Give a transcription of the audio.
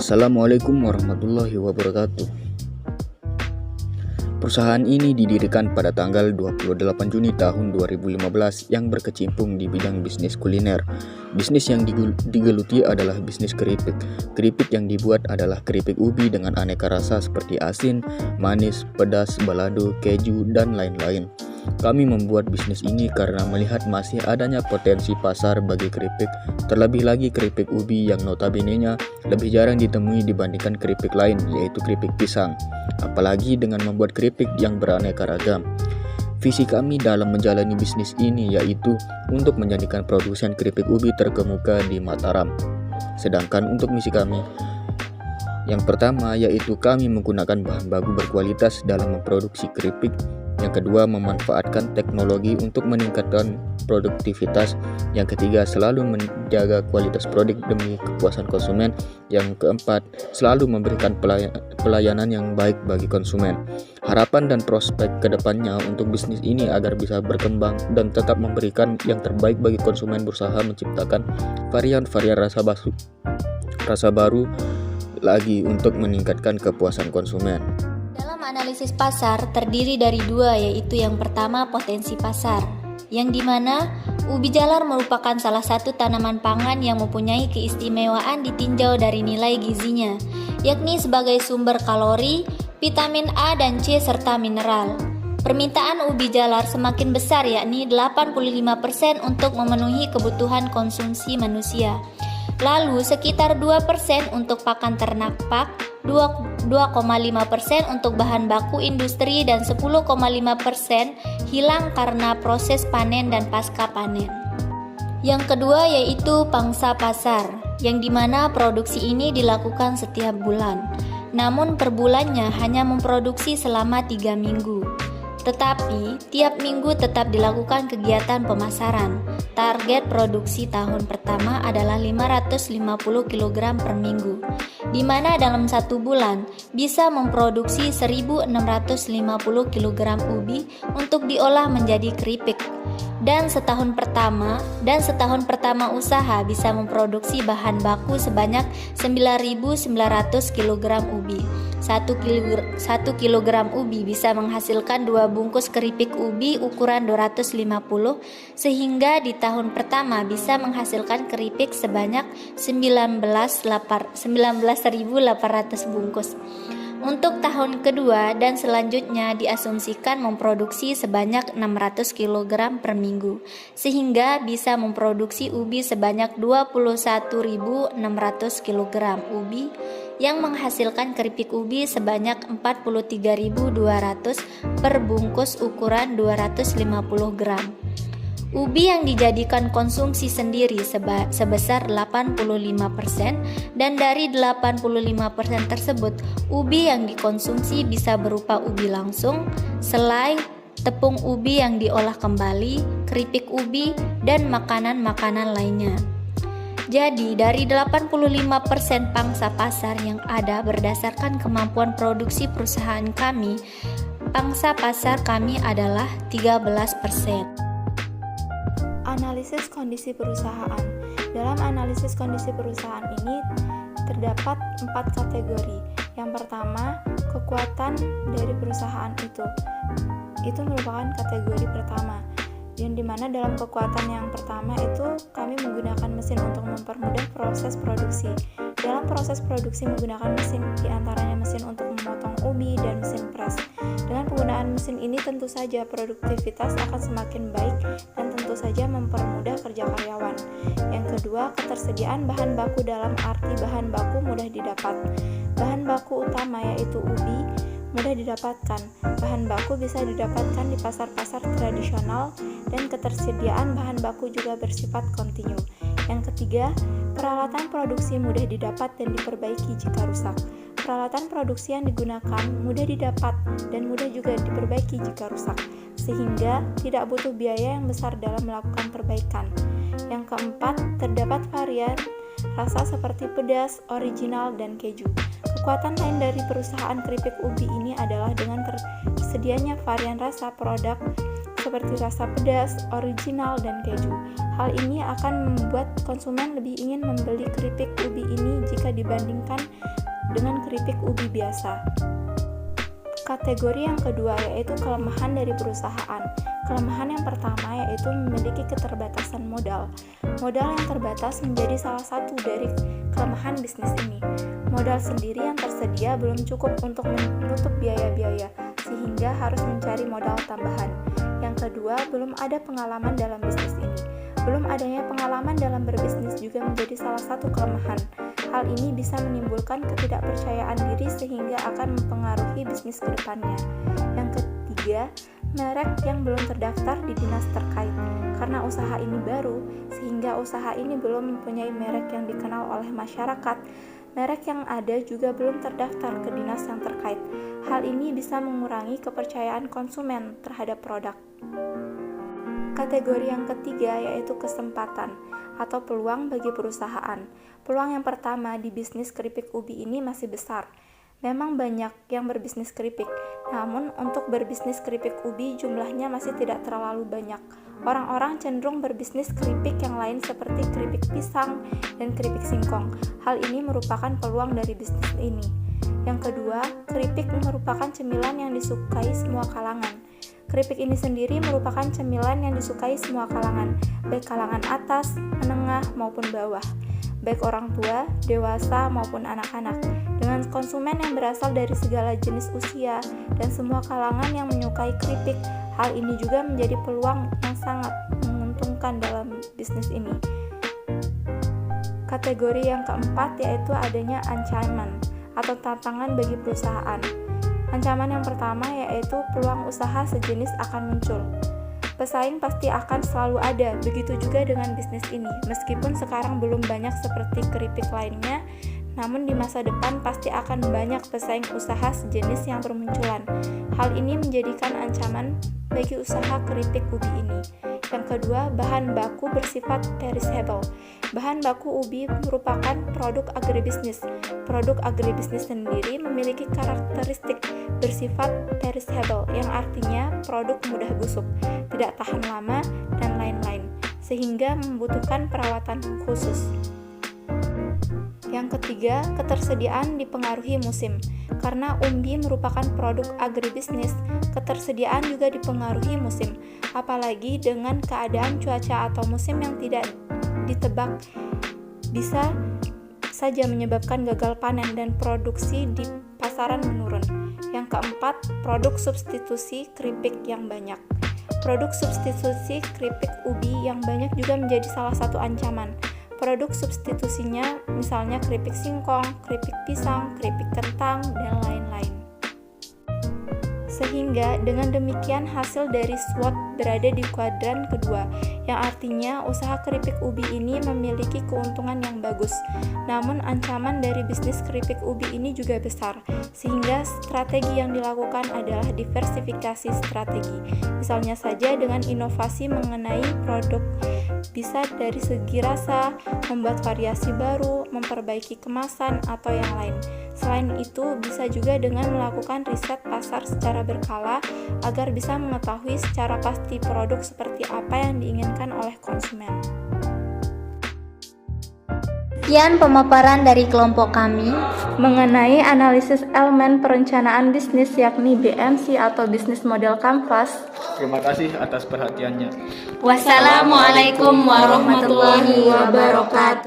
Assalamualaikum warahmatullahi wabarakatuh. Perusahaan ini didirikan pada tanggal 28 Juni tahun 2015 yang berkecimpung di bidang bisnis kuliner. Bisnis yang digeluti adalah bisnis keripik. Keripik yang dibuat adalah keripik ubi dengan aneka rasa seperti asin, manis, pedas, balado, keju, dan lain-lain. Kami membuat bisnis ini karena melihat masih adanya potensi pasar bagi keripik, terlebih lagi keripik ubi yang notabene-nya lebih jarang ditemui dibandingkan keripik lain, yaitu keripik pisang. Apalagi dengan membuat keripik yang beraneka ragam. Visi kami dalam menjalani bisnis ini yaitu untuk menjadikan produsen keripik ubi terkemuka di Mataram. Sedangkan untuk misi kami, yang pertama yaitu kami menggunakan bahan baku berkualitas dalam memproduksi keripik. Yang kedua, memanfaatkan teknologi untuk meningkatkan produktivitas. Yang ketiga, selalu menjaga kualitas produk demi kepuasan konsumen. Yang keempat, selalu memberikan pelayanan yang baik bagi konsumen. Harapan dan prospek kedepannya untuk bisnis ini agar bisa berkembang dan tetap memberikan yang terbaik bagi konsumen, berusaha menciptakan varian-varian rasa baru lagi untuk meningkatkan kepuasan konsumen. Analisis pasar terdiri dari dua, yaitu yang pertama potensi pasar, yang dimana ubi jalar merupakan salah satu tanaman pangan yang mempunyai keistimewaan ditinjau dari nilai gizinya, yakni sebagai sumber kalori, vitamin A dan C serta mineral. Permintaan ubi jalar semakin besar, yakni 85% untuk memenuhi kebutuhan konsumsi manusia. Lalu sekitar 2% untuk pakan ternak pak, 2,5% untuk bahan baku industri, dan 10,5% hilang karena proses panen dan pasca panen. Yang kedua yaitu pangsa pasar, yang dimana produksi ini dilakukan setiap bulan. Namun per bulannya hanya memproduksi selama 3 minggu. Tetapi tiap minggu tetap dilakukan kegiatan pemasaran. Target produksi tahun pertama adalah 550 kg per minggu, di mana dalam 1 bulan bisa memproduksi 1.650 kg ubi untuk diolah menjadi keripik. Dan setahun pertama usaha bisa memproduksi bahan baku sebanyak 9.900 kg ubi. 1 kg ubi bisa menghasilkan 2 bungkus keripik ubi ukuran 250, sehingga di tahun pertama bisa menghasilkan keripik sebanyak 19.800 bungkus. Untuk tahun kedua dan selanjutnya diasumsikan memproduksi sebanyak 600 kg per minggu, sehingga bisa memproduksi ubi sebanyak 21.600 kg ubi yang menghasilkan keripik ubi sebanyak 43.200 per bungkus ukuran 250 gram. Ubi yang dijadikan konsumsi sendiri sebesar 85%, dan dari 85% tersebut, ubi yang dikonsumsi bisa berupa ubi langsung, selai, tepung ubi yang diolah kembali, keripik ubi, dan makanan-makanan lainnya. Jadi dari 85% pangsa pasar yang ada berdasarkan kemampuan produksi perusahaan kami, pangsa pasar kami adalah 13%. Analisis kondisi perusahaan. Dalam analisis kondisi perusahaan ini terdapat 4 kategori. Yang pertama, kekuatan dari perusahaan itu. Itu merupakan kategori pertama, yang dimana dalam kekuatan yang pertama itu kami menggunakan mesin untuk mempermudah proses produksi. Dalam proses produksi menggunakan mesin, diantaranya mesin untuk memotong ubi dan mesin pres. Dengan penggunaan mesin ini tentu saja produktivitas akan semakin baik dan tentu saja mempermudah kerja karyawan. Yang kedua, ketersediaan bahan baku dalam arti bahan baku mudah didapat. Bahan baku utama yaitu ubi mudah didapatkan. Bahan baku bisa didapatkan di pasar-pasar tradisional dan ketersediaan bahan baku juga bersifat kontinu. Yang ketiga, peralatan produksi mudah didapat dan diperbaiki jika rusak. Peralatan produksi yang digunakan mudah didapat dan mudah juga diperbaiki jika rusak, sehingga tidak butuh biaya yang besar dalam melakukan perbaikan. Yang keempat, terdapat varian rasa seperti pedas, original, dan keju. Kekuatan lain dari perusahaan keripik ubi ini adalah dengan tersedianya varian rasa produk seperti rasa pedas, original, dan keju. Hal ini akan membuat konsumen lebih ingin membeli keripik ubi ini jika dibandingkan dengan keripik ubi biasa. Kategori yang kedua yaitu kelemahan dari perusahaan. Kelemahan yang pertama yaitu memiliki keterbatasan modal. Modal yang terbatas menjadi salah satu dari kelemahan bisnis ini. Modal sendiri yang tersedia belum cukup untuk menutup biaya-biaya, sehingga harus mencari modal tambahan. Yang kedua, belum ada pengalaman dalam bisnis ini. Belum adanya pengalaman dalam berbisnis juga menjadi salah satu kelemahan. Hal ini bisa menimbulkan ketidakpercayaan diri sehingga akan mempengaruhi bisnis ke depannya. Yang ketiga, merek yang belum terdaftar di dinas terkait. Karena usaha ini baru, sehingga usaha ini belum mempunyai merek yang dikenal oleh masyarakat. Merek yang ada juga belum terdaftar ke dinas yang terkait. Hal ini bisa mengurangi kepercayaan konsumen terhadap produk. Kategori yang ketiga yaitu kesempatan atau peluang bagi perusahaan. Peluang yang pertama di bisnis keripik ubi ini masih besar. Memang banyak yang berbisnis keripik, namun untuk berbisnis keripik ubi jumlahnya masih tidak terlalu banyak. Orang-orang cenderung berbisnis keripik yang lain seperti keripik pisang dan keripik singkong. Hal ini merupakan peluang dari bisnis ini. Yang kedua, keripik merupakan cemilan yang disukai semua kalangan. Keripik ini sendiri merupakan cemilan yang disukai semua kalangan, baik kalangan atas, menengah, maupun bawah, baik orang tua, dewasa, maupun anak-anak, dengan konsumen yang berasal dari segala jenis usia dan semua kalangan yang menyukai keripik. Hal ini juga menjadi peluang yang sangat menguntungkan dalam bisnis ini. Kategori yang keempat yaitu adanya ancaman atau tantangan bagi perusahaan. Ancaman yang pertama yaitu peluang usaha sejenis akan muncul. Pesaing pasti akan selalu ada, begitu juga dengan bisnis ini. Meskipun sekarang belum banyak seperti keripik lainnya, namun di masa depan pasti akan banyak pesaing usaha sejenis yang bermunculan. Hal ini menjadikan ancaman bagi usaha keripik ubi ini. Yang kedua, bahan baku bersifat perishable. Bahan baku ubi merupakan produk agribisnis. Produk agribisnis sendiri memiliki karakteristik bersifat perishable, yang artinya produk mudah busuk, tidak tahan lama, dan lain-lain, sehingga membutuhkan perawatan khusus. Yang ketiga, ketersediaan dipengaruhi musim. Karena umbi merupakan produk agribisnis, ketersediaan juga dipengaruhi musim, apalagi dengan keadaan cuaca atau musim yang tidak ditebak bisa saja menyebabkan gagal panen dan produksi di pasaran menurun. Yang keempat, produk substitusi keripik yang banyak. Produk substitusi keripik ubi yang banyak juga menjadi salah satu ancaman. Produk substitusinya misalnya keripik singkong, keripik pisang, keripik kentang, dan lain-lain. Sehingga dengan demikian hasil dari SWOT berada di kuadran kedua, yang artinya usaha keripik ubi ini memiliki keuntungan yang bagus. Namun ancaman dari bisnis keripik ubi ini juga besar, sehingga strategi yang dilakukan adalah diversifikasi strategi. Misalnya saja dengan inovasi mengenai produk, bisa dari segi rasa, membuat variasi baru, memperbaiki kemasan, atau yang lain. Selain itu, bisa juga dengan melakukan riset pasar secara berkala agar bisa mengetahui secara pasti produk seperti apa yang diinginkan oleh konsumen. Sekian pemaparan dari kelompok kami Mengenai analisis elemen perencanaan bisnis yakni BMC atau Business Model Canvas. Terima kasih atas perhatiannya. Wassalamualaikum warahmatullahi wabarakatuh.